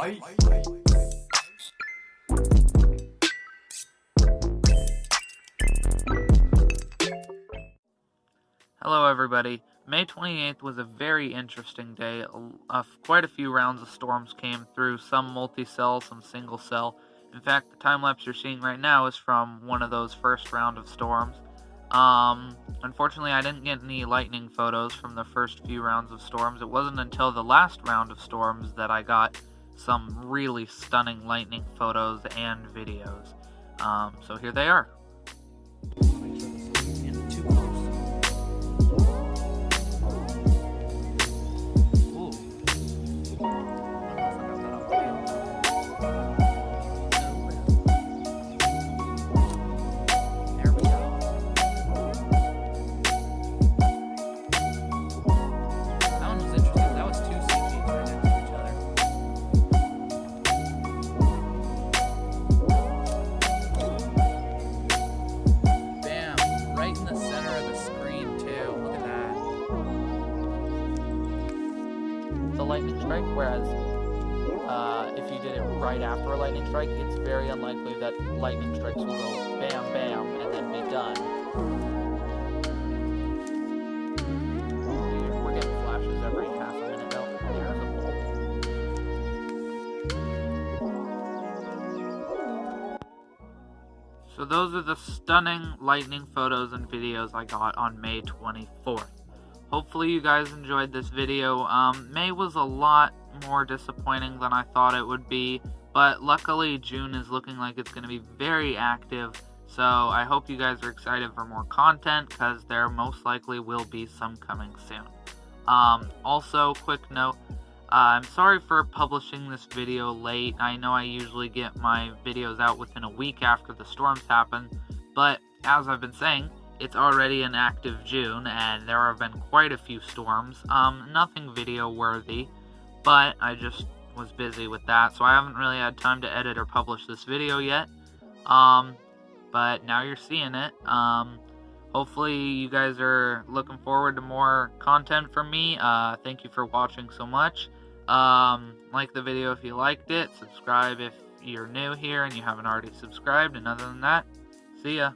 Hello everybody. May 28th was a very interesting day. Quite a few rounds of storms came through, some multi-cell, some single-cell. In fact, the time-lapse you're seeing right now is from one of those first round of storms. Unfortunately, I didn't get any lightning photos from the first few rounds of storms. It wasn't until the last round of storms that I got some really stunning lightning photos and videos. So here they are. The lightning strike, whereas if you did it right after a lightning strike, it's very unlikely that lightning strikes will go bam bam and then be done. We're getting flashes every half a minute though. There's a bolt. So those are the stunning lightning photos and videos I got on May 24th. Hopefully you guys enjoyed this video. May was a lot more disappointing than I thought it would be, but luckily June is looking like it's going to be very active, so I hope you guys are excited for more content, because there most likely will be some coming soon. Also, quick note, I'm sorry for publishing this video late. I know I usually get my videos out within a week after the storms happen, but as I've been saying, it's already an active June, and there have been quite a few storms. Nothing video-worthy, but I just was busy with that, so I haven't really had time to edit or publish this video yet. But now you're seeing it. Hopefully you guys are looking forward to more content from me. Thank you for watching so much. Like the video if you liked it. Subscribe if you're new here and you haven't already subscribed. And other than that, see ya.